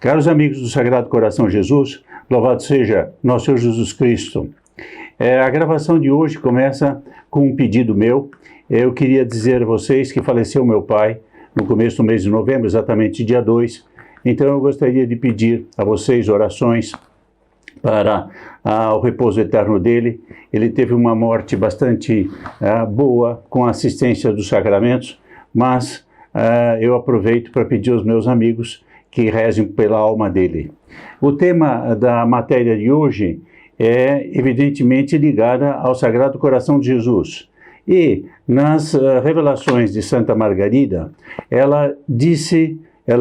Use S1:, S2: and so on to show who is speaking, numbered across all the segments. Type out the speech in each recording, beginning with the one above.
S1: Caros amigos do Sagrado Coração Jesus, louvado seja nosso Senhor Jesus Cristo. A gravação de hoje começa com um pedido meu. Eu queria dizer a vocês que faleceu meu pai no começo do mês de novembro, exatamente dia 2. Então eu gostaria de pedir a vocês orações para o repouso eterno dele. Ele teve uma morte bastante boa, com a assistência dos sacramentos, mas eu aproveito para pedir aos meus amigos que rezem pela alma dele. O tema da matéria de hoje é evidentemente ligada ao Sagrado Coração de Jesus. E nas revelações de Santa Margarida, ela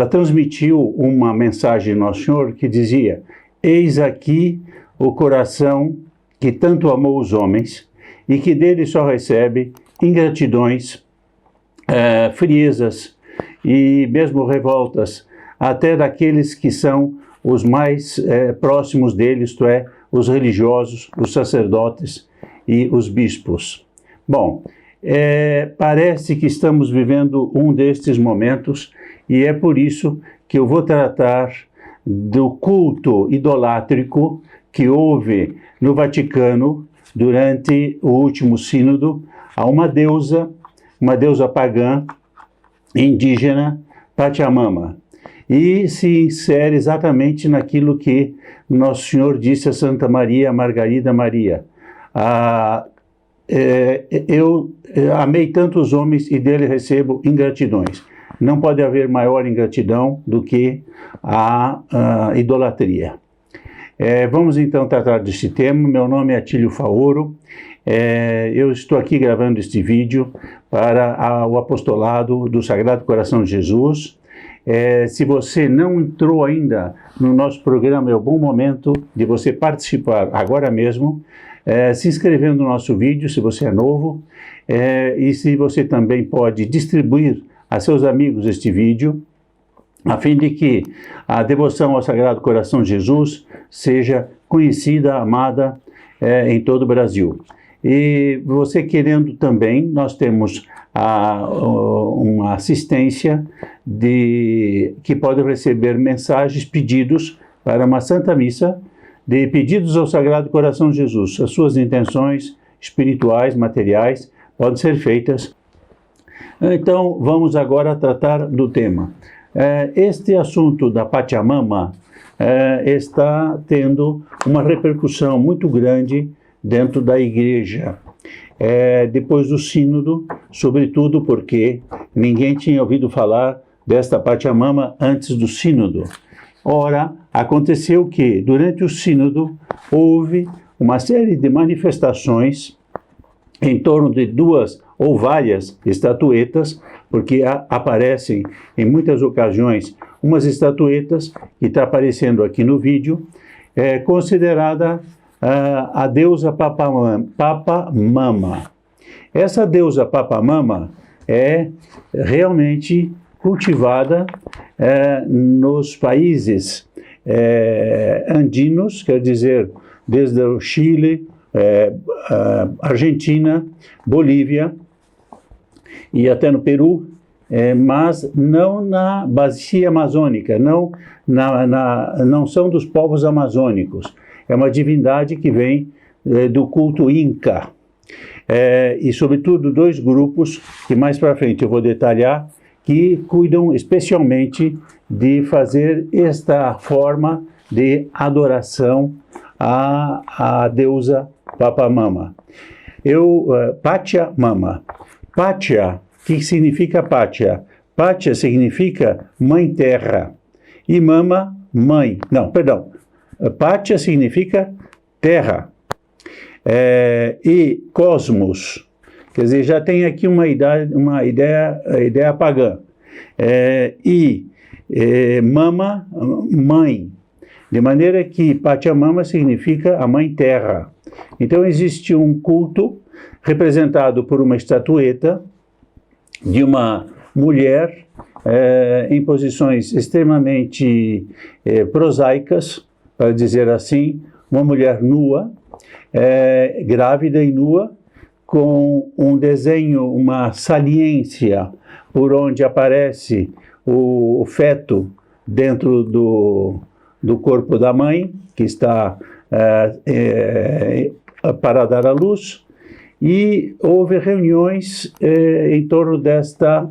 S1: transmitiu uma mensagem de Nosso Senhor que dizia: eis aqui o coração que tanto amou os homens e que dele só recebe ingratidões, friezas e mesmo revoltas, até daqueles que são os mais próximos dele, isto é, os religiosos, os sacerdotes e os bispos. Bom, parece que estamos vivendo um destes momentos e é por isso que eu vou tratar do culto idolátrico que houve no Vaticano durante o último sínodo a uma deusa pagã, indígena, Pachamama. E se insere exatamente naquilo que Nosso Senhor disse a Santa Maria Margarida Maria. Eu amei tantos homens e dele recebo ingratidões. Não pode haver maior ingratidão do que a idolatria. Vamos então tratar deste tema. Meu nome é Atílio Faoro. Eu estou aqui gravando este vídeo para o apostolado do Sagrado Coração de Jesus. Se você não entrou ainda no nosso programa, é um bom momento de você participar agora mesmo, se inscrevendo no nosso vídeo, se você é novo, e se você também pode distribuir a seus amigos este vídeo, a fim de que a devoção ao Sagrado Coração de Jesus seja conhecida, amada em todo o Brasil. E você querendo também, nós temos uma assistência que pode receber mensagens, pedidos para uma Santa Missa, de pedidos ao Sagrado Coração de Jesus. As suas intenções espirituais, materiais, podem ser feitas. Então, vamos agora tratar do tema. Este assunto da Pachamama está tendo uma repercussão muito grande dentro da Igreja. Depois do sínodo, sobretudo porque ninguém tinha ouvido falar desta Pachamama antes do sínodo. Ora, aconteceu que, durante o sínodo, houve uma série de manifestações em torno de duas ou várias estatuetas, porque aparecem em muitas ocasiões umas estatuetas, que está aparecendo aqui no vídeo, considerada a deusa Papamama. Essa deusa Papamama é realmente cultivada nos países andinos, quer dizer, desde o Chile, Argentina, Bolívia e até no Peru, mas não na bacia amazônica, não são dos povos amazônicos. É uma divindade que vem do culto Inca. E, sobretudo, dois grupos que mais para frente eu vou detalhar, que cuidam especialmente de fazer esta forma de adoração à deusa Papamama. Pachamama. Pacha, o que significa Pacha? Pacha significa mãe terra. E mama, mãe. Não, perdão. Pacha significa terra. E cosmos, quer dizer, já tem aqui uma ideia pagã. Mama, mãe. De maneira que Pachamama significa a mãe terra. Então existe um culto representado por uma estatueta de uma mulher em posições extremamente prosaicas, para dizer assim, uma mulher nua, grávida e nua, com um desenho, uma saliência por onde aparece o feto dentro do corpo da mãe, que está para dar à luz, e houve reuniões em torno desta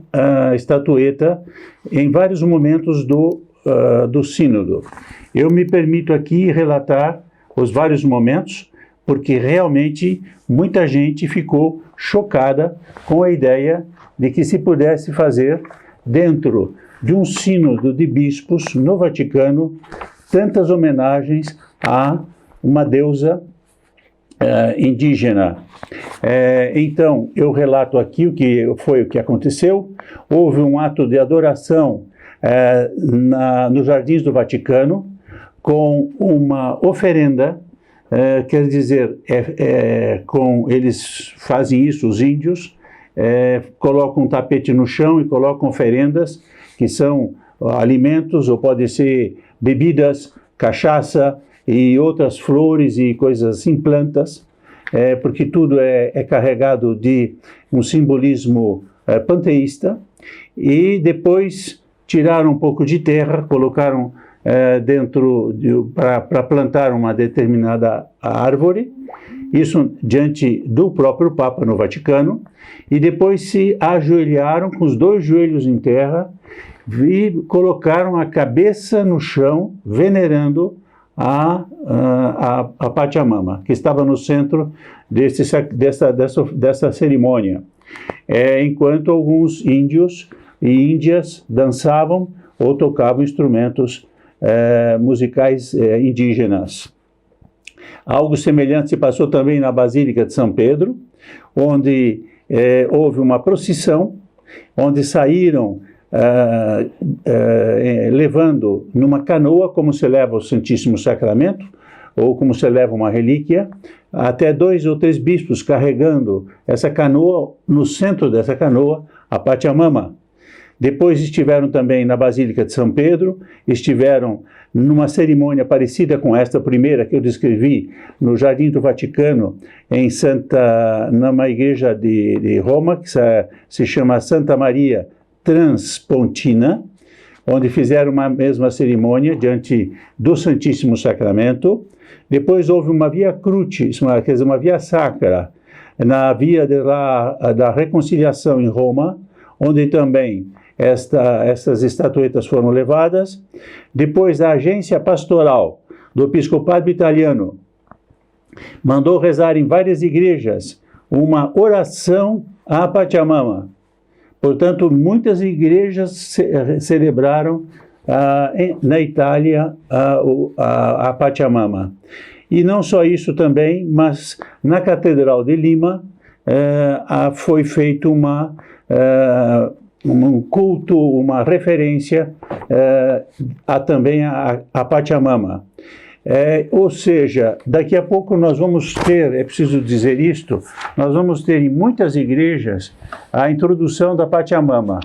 S1: estatueta em vários momentos do sínodo. Eu me permito aqui relatar os vários momentos, porque realmente muita gente ficou chocada com a ideia de que se pudesse fazer, dentro de um sínodo de bispos no Vaticano, tantas homenagens a uma deusa indígena. Então, eu relato aqui o que aconteceu. Houve um ato de adoração nos Jardins do Vaticano, com uma oferenda, quer dizer, eles fazem isso, os índios, colocam um tapete no chão e colocam oferendas, que são alimentos, ou pode ser bebidas, cachaça e outras flores e coisas assim, plantas, porque tudo é carregado de um simbolismo panteísta, e depois tiraram um pouco de terra, colocaram para plantar uma determinada árvore, isso diante do próprio Papa no Vaticano, e depois se ajoelharam com os 2 joelhos em terra e colocaram a cabeça no chão, venerando a Pachamama, que estava no centro dessa cerimônia, enquanto alguns índios e índias dançavam ou tocavam instrumentos musicais indígenas. Algo semelhante se passou também na Basílica de São Pedro, onde houve uma procissão, onde saíram levando numa canoa, como se leva o Santíssimo Sacramento, ou como se leva uma relíquia, até 2 ou 3 bispos carregando essa canoa, no centro dessa canoa, a Pachamama. Depois estiveram também na Basílica de São Pedro, estiveram numa cerimônia parecida com esta primeira que eu descrevi, no Jardim do Vaticano, numa igreja de Roma, que se chama Santa Maria Transpontina, onde fizeram uma mesma cerimônia diante do Santíssimo Sacramento. Depois houve uma via crucis, quer dizer, uma via sacra, na via da reconciliação em Roma, onde também essas estatuetas foram levadas. Depois a agência pastoral do episcopado italiano mandou rezar em várias igrejas uma oração à Pachamama. Portanto, muitas igrejas celebraram na Itália a Pachamama. E não só isso também, mas na Catedral de Lima foi feito um culto, uma referência também a Pachamama. Ou seja, daqui a pouco nós vamos ter, é preciso dizer isto, nós vamos ter em muitas igrejas a introdução da Pachamama.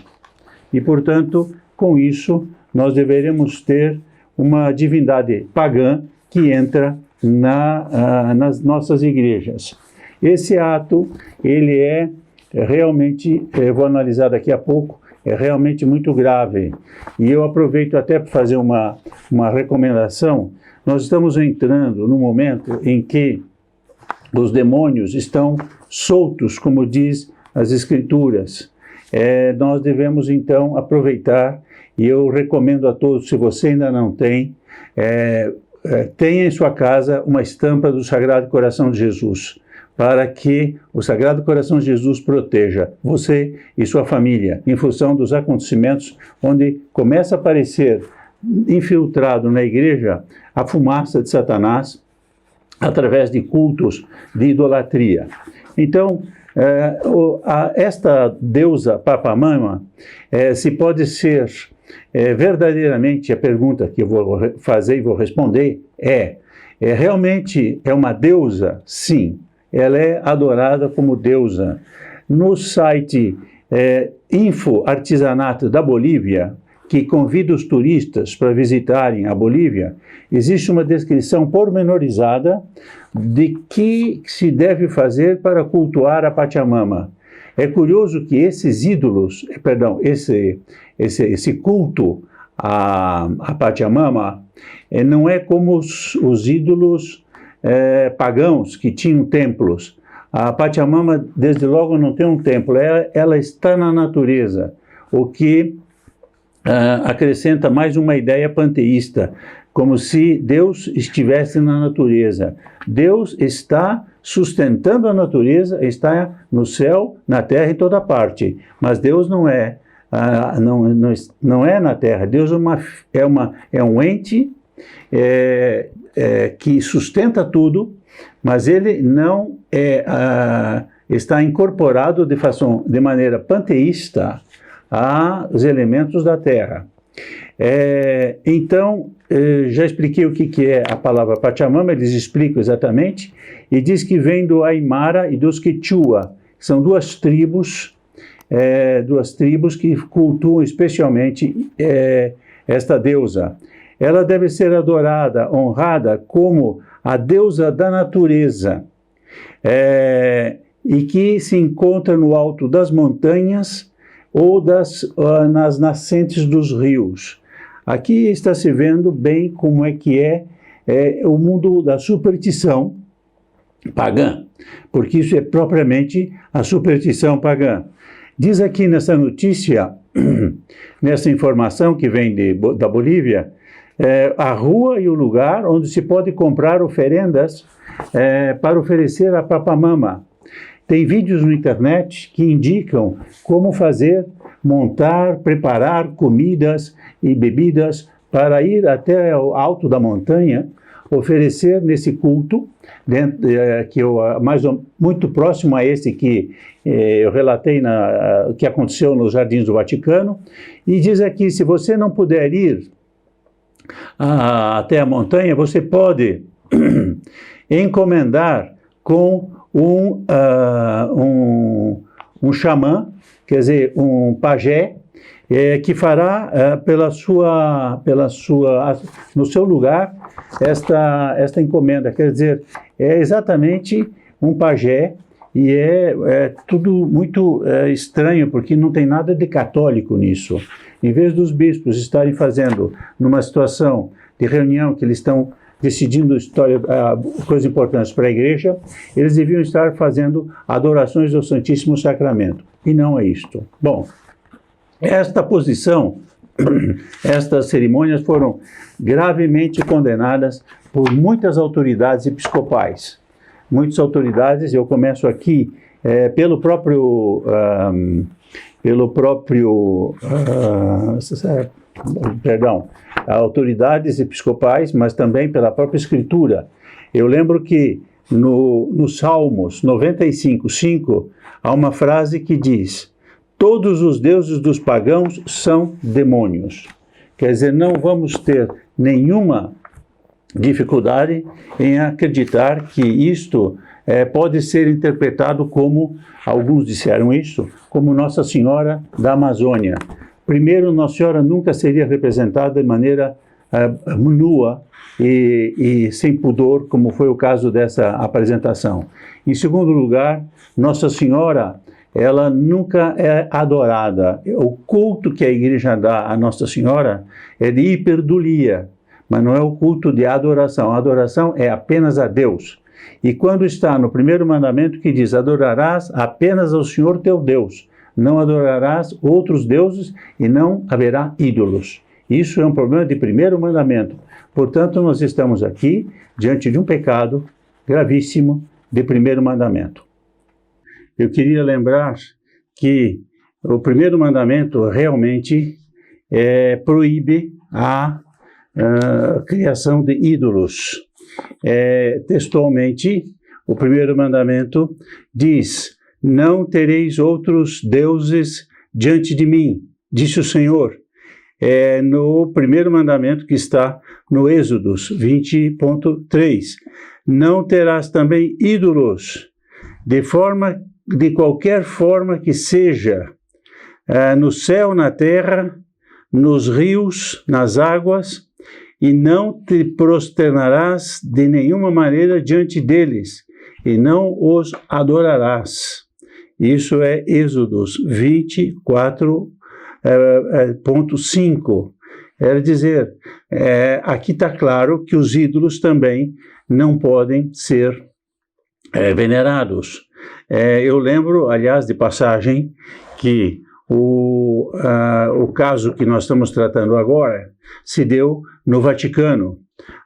S1: E, portanto, com isso, nós deveremos ter uma divindade pagã que entra nas nossas igrejas. Esse ato, ele realmente, eu vou analisar daqui a pouco, é realmente muito grave. E eu aproveito até para fazer uma recomendação. Nós estamos entrando num momento em que os demônios estão soltos, como diz as Escrituras. Nós devemos, então, aproveitar, e eu recomendo a todos, se você ainda não tem, tenha em sua casa uma estampa do Sagrado Coração de Jesus, para que o Sagrado Coração de Jesus proteja você e sua família, em função dos acontecimentos onde começa a aparecer infiltrado na igreja a fumaça de Satanás através de cultos de idolatria. Então, esta deusa Pachamama, se pode ser verdadeiramente, a pergunta que eu vou fazer e vou responder realmente é uma deusa? Sim, ela é adorada como deusa. No site Info Artesanato da Bolívia, que convida os turistas para visitarem a Bolívia, existe uma descrição pormenorizada de que se deve fazer para cultuar a Pachamama. É curioso que esses ídolos, esse culto a Pachamama, não é como os ídolos pagãos que tinham templos. A Pachamama, desde logo, não tem um templo, ela está na natureza, o que acrescenta mais uma ideia panteísta, como se Deus estivesse na natureza. Deus está sustentando a natureza, está no céu, na terra, em toda parte, mas Deus não é na terra. Deus é um ente que sustenta tudo, mas ele não está incorporado de maneira panteísta aos elementos da terra. Então, já expliquei o que é a palavra Pachamama, eles explicam exatamente, e diz que vem do Aymara e dos Quechua, que são duas tribos que cultuam especialmente esta deusa. Ela deve ser adorada, honrada como a deusa da natureza, e que se encontra no alto das montanhas ou nas nascentes dos rios. Aqui está se vendo bem como é que é o mundo da superstição pagã, porque isso é propriamente a superstição pagã. Diz aqui nessa notícia, nessa informação que vem da Bolívia, a rua e o lugar onde se pode comprar oferendas para oferecer a Pachamama. Tem vídeos na internet que indicam como fazer, montar, preparar comidas e bebidas para ir até o alto da montanha, oferecer nesse culto, muito próximo a esse que eu relatei, que aconteceu nos Jardins do Vaticano, e diz aqui, se você não puder ir até a montanha, você pode encomendar com um xamã, quer dizer, um pajé, que fará no seu lugar esta encomenda. Quer dizer, é exatamente um pajé, e é tudo muito estranho, porque não tem nada de católico nisso. Em vez dos bispos estarem fazendo, numa situação de reunião que eles estão decidindo coisas importantes para a igreja, eles deviam estar fazendo adorações ao Santíssimo Sacramento. E não é isto. Bom, esta posição, estas cerimônias foram gravemente condenadas por muitas autoridades episcopais. Muitas autoridades, eu começo aqui pelo próprio autoridades episcopais, mas também pela própria Escritura. Eu lembro que no Salmos 95:5 há uma frase que diz: todos os deuses dos pagãos são demônios. Quer dizer, não vamos ter nenhuma dificuldade em acreditar que isto pode ser interpretado como, alguns disseram isso, como Nossa Senhora da Amazônia. Primeiro, Nossa Senhora nunca seria representada de maneira nua e sem pudor, como foi o caso dessa apresentação. Em segundo lugar, Nossa Senhora, ela nunca é adorada. O culto que a igreja dá a Nossa Senhora é de hiperdulia, mas não é o culto de adoração. A adoração é apenas a Deus. E quando está no primeiro mandamento que diz: adorarás apenas ao Senhor teu Deus, não adorarás outros deuses e não haverá ídolos. Isso é um problema de primeiro mandamento. Portanto, nós estamos aqui diante de um pecado gravíssimo de primeiro mandamento. Eu queria lembrar que o primeiro mandamento realmente proíbe a criação de ídolos. Textualmente, o primeiro mandamento diz: não tereis outros deuses diante de mim, disse o Senhor. No primeiro mandamento que está no Êxodo 20.3. Não terás também ídolos, de qualquer forma que seja, no céu, na terra, nos rios, nas águas, e não te prosternarás de nenhuma maneira diante deles, e não os adorarás. Isso é Êxodo 24.5. era dizer, aqui está claro que os ídolos também não podem ser venerados. Eu lembro, aliás, de passagem, que o caso que nós estamos tratando agora se deu no Vaticano.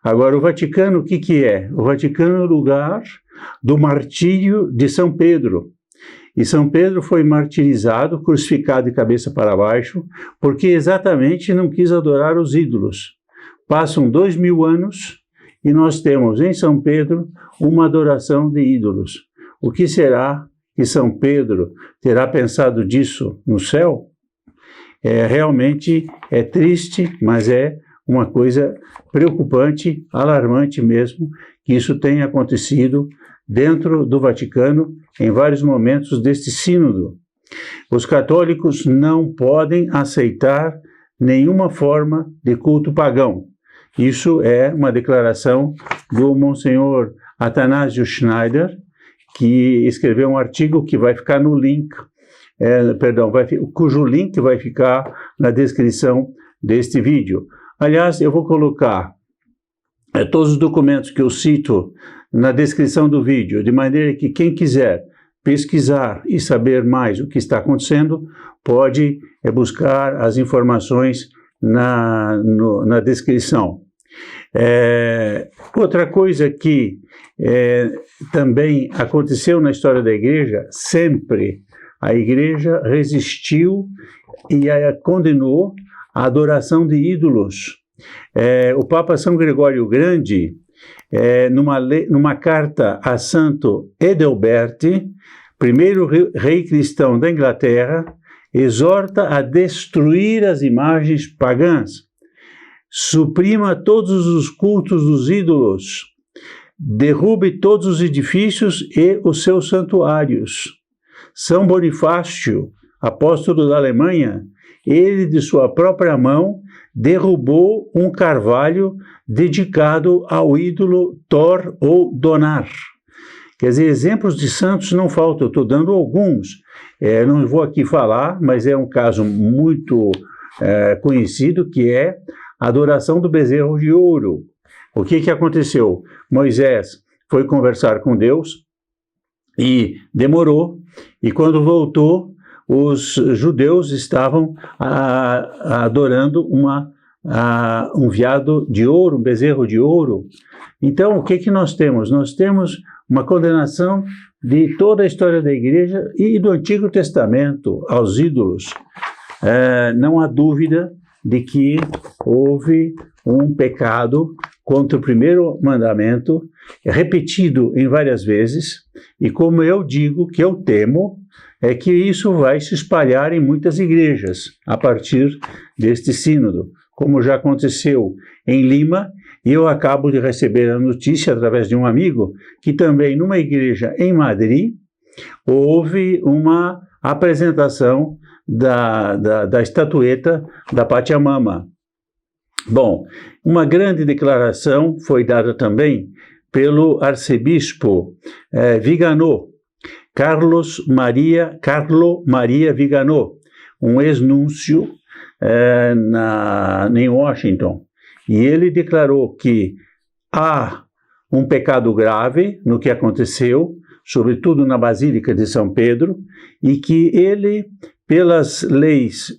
S1: Agora, o Vaticano, o que é? O Vaticano é o lugar do martírio de São Pedro. E São Pedro foi martirizado, crucificado de cabeça para baixo, porque exatamente não quis adorar os ídolos. Passam 2000 anos e nós temos em São Pedro uma adoração de ídolos. O que será que São Pedro terá pensado disso no céu? Realmente é triste, mas é uma coisa preocupante, alarmante mesmo, que isso tenha acontecido dentro do Vaticano em vários momentos deste sínodo. Os católicos não podem aceitar nenhuma forma de culto pagão. Isso é uma declaração do Monsenhor Athanásio Schneider, que escreveu um artigo que vai ficar no link, cujo link vai ficar na descrição deste vídeo. Aliás, eu vou colocar todos os documentos que eu cito na descrição do vídeo, de maneira que quem quiser pesquisar e saber mais o que está acontecendo, pode buscar as informações na descrição. Outra coisa que também aconteceu na história da Igreja, sempre a Igreja resistiu e condenou a adoração de ídolos. O Papa São Gregório o Grande, numa carta a Santo Edelberti, primeiro rei cristão da Inglaterra, exorta a destruir as imagens pagãs. Suprima todos os cultos dos ídolos, derrube todos os edifícios e os seus santuários. São Bonifácio, apóstolo da Alemanha, ele de sua própria mão derrubou um carvalho dedicado ao ídolo Thor ou Donar. Quer dizer, exemplos de santos não faltam, eu estou dando alguns. Não vou aqui falar, mas é um caso muito conhecido, que é a adoração do bezerro de ouro. O que aconteceu? Moisés foi conversar com Deus e demorou, e quando voltou, os judeus estavam adorando um veado de ouro, um bezerro de ouro. Então, o que nós temos? Nós temos uma condenação de toda a história da Igreja e do Antigo Testamento aos ídolos. Não há dúvida de que houve um pecado contra o primeiro mandamento, repetido em várias vezes, e como eu digo, que eu temo, é que isso vai se espalhar em muitas igrejas, a partir deste sínodo, como já aconteceu em Lima, e eu acabo de receber a notícia, através de um amigo, que também numa igreja em Madrid, houve uma apresentação da estatueta da Pachamama. Bom, uma grande declaração foi dada também pelo arcebispo Viganò, Carlo Maria Viganò, um ex-núncio em Washington. E ele declarou que há um pecado grave no que aconteceu, sobretudo na Basílica de São Pedro, e que ele, pelas leis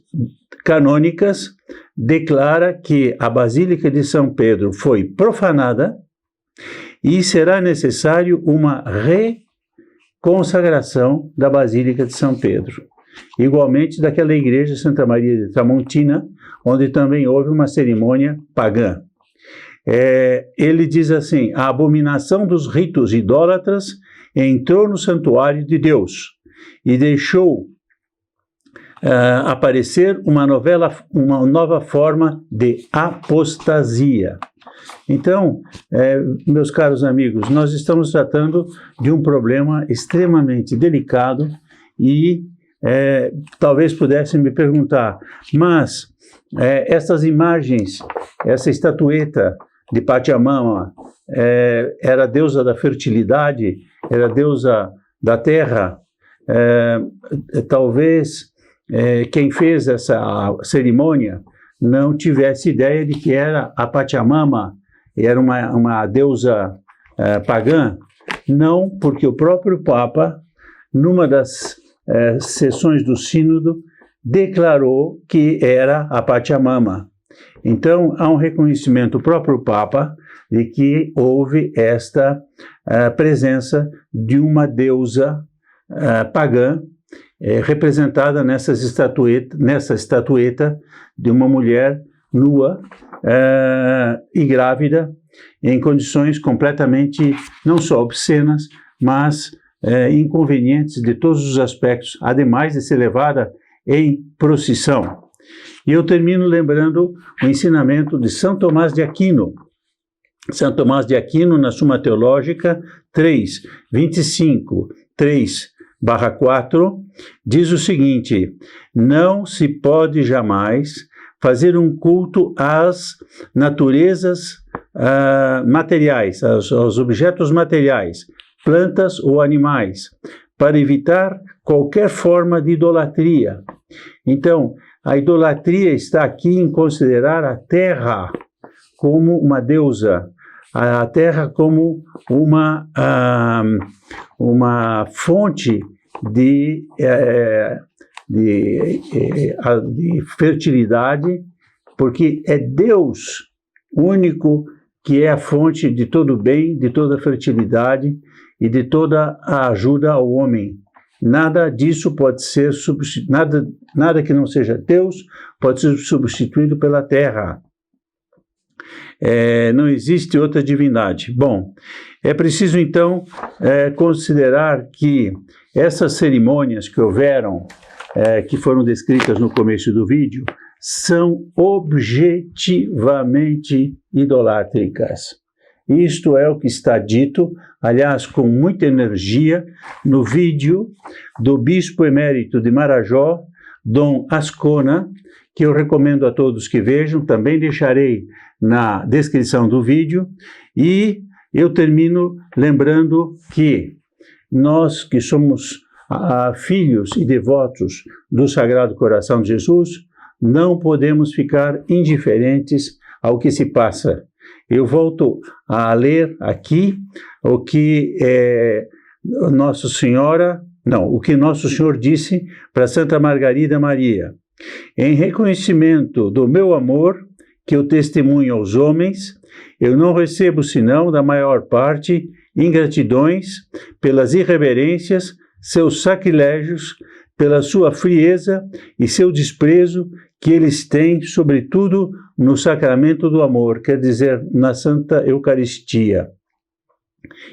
S1: canônicas, declara que a Basílica de São Pedro foi profanada e será necessário uma reconsagração da Basílica de São Pedro. Igualmente daquela igreja Santa Maria de Tramontina, onde também houve uma cerimônia pagã. Ele diz assim: a abominação dos ritos idólatras entrou no santuário de Deus e deixou aparecer uma nova forma de apostasia. Então, meus caros amigos, nós estamos tratando de um problema extremamente delicado e talvez pudessem me perguntar, mas essas imagens, essa estatueta de Pachamama, era a deusa da fertilidade, era a deusa da terra? Talvez quem fez essa cerimônia não tivesse ideia de que era a Pachamama, era uma deusa pagã. Não, porque o próprio Papa, numa das sessões do sínodo, declarou que era a Pachamama. Então, há um reconhecimento do próprio Papa de que houve esta presença de uma deusa pagã, representada nessa estatueta de uma mulher nua e grávida, em condições completamente, não só obscenas, mas inconvenientes de todos os aspectos, ademais de ser levada em procissão. E eu termino lembrando o ensinamento de São Tomás de Aquino. São Tomás de Aquino, na Suma Teológica 3, 25, 3/4, diz o seguinte: não se pode jamais fazer um culto às naturezas materiais, aos objetos materiais, plantas ou animais, para evitar qualquer forma de idolatria. Então, a idolatria está aqui em considerar a terra como uma deusa, a terra como uma fonte de fertilidade, porque é Deus único que é a fonte de todo o bem, de toda a fertilidade e de toda a ajuda ao homem. Nada disso pode ser substituído, nada que não seja Deus pode ser substituído pela terra. Não existe outra divindade. Bom, é preciso então considerar que essas cerimônias que houveram, que foram descritas no começo do vídeo, são objetivamente idolátricas. Isto é o que está dito, aliás, com muita energia, no vídeo do Bispo Emérito de Marajó, Dom Ascona, que eu recomendo a todos que vejam, também deixarei na descrição do vídeo, e eu termino lembrando que nós que somos filhos e devotos do Sagrado Coração de Jesus, não podemos ficar indiferentes ao que se passa. Eu volto a ler aqui o que Nosso Senhor disse para Santa Margarida Maria: em reconhecimento do meu amor, que eu testemunho aos homens, eu não recebo senão, da maior parte, ingratidões pelas irreverências, seus sacrilégios, pela sua frieza e seu desprezo que eles têm, sobretudo, no sacramento do amor, quer dizer, na Santa Eucaristia.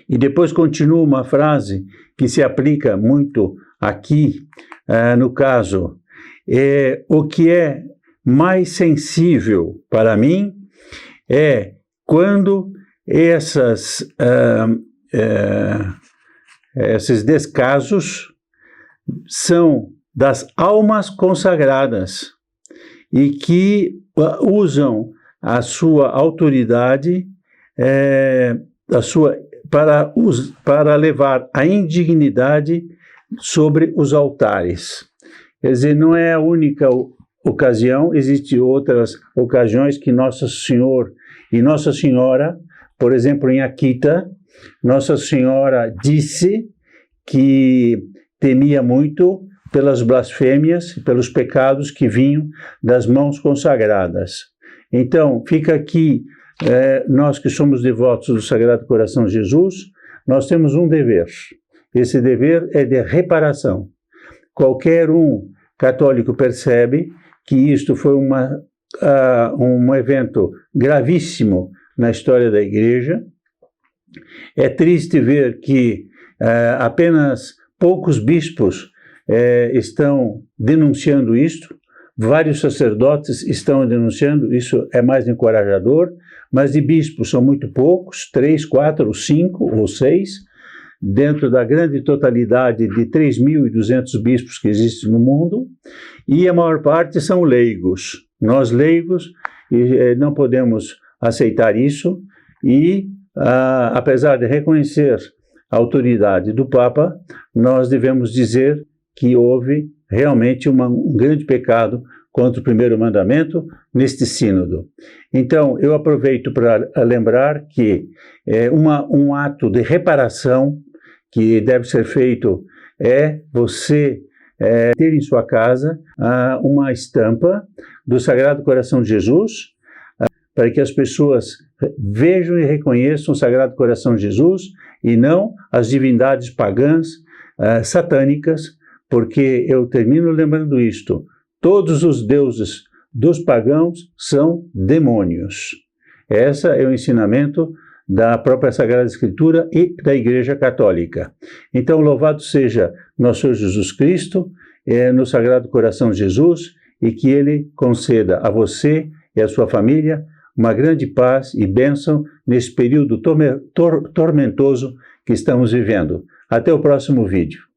S1: E depois continua uma frase que se aplica muito aqui, no caso, o que é mais sensível para mim é quando esses descasos são das almas consagradas e que usam a sua autoridade para levar a indignidade sobre os altares. Quer dizer, não é a única ocasião, existem outras ocasiões que Nosso Senhor e Nossa Senhora, por exemplo, em Akita, Nossa Senhora disse que temia muito pelas blasfêmias, pelos pecados que vinham das mãos consagradas. Então, fica aqui, nós que somos devotos do Sagrado Coração de Jesus, nós temos um dever. Esse dever é de reparação. Qualquer católico percebe que isto foi um evento gravíssimo na história da Igreja. É triste ver que apenas poucos bispos estão denunciando isto, vários sacerdotes estão denunciando, isso é mais encorajador, mas de bispos são muito poucos, 3, 4, 5 ou 6, dentro da grande totalidade de 3.200 bispos que existem no mundo, e a maior parte são leigos. Nós leigos não podemos aceitar isso e, apesar de reconhecer a autoridade do Papa, nós devemos dizer que houve realmente um grande pecado contra o primeiro mandamento neste sínodo. Então, eu aproveito para lembrar que um ato de reparação que deve ser feito é você ter em sua casa uma estampa do Sagrado Coração de Jesus, para que as pessoas vejam e reconheçam o Sagrado Coração de Jesus e não as divindades pagãs, satânicas, porque eu termino lembrando isto: todos os deuses dos pagãos são demônios. Esse é o ensinamento da própria Sagrada Escritura e da Igreja Católica. Então, louvado seja nosso Senhor Jesus Cristo, no Sagrado Coração de Jesus, e que Ele conceda a você e a sua família uma grande paz e bênção nesse período tormentoso que estamos vivendo. Até o próximo vídeo.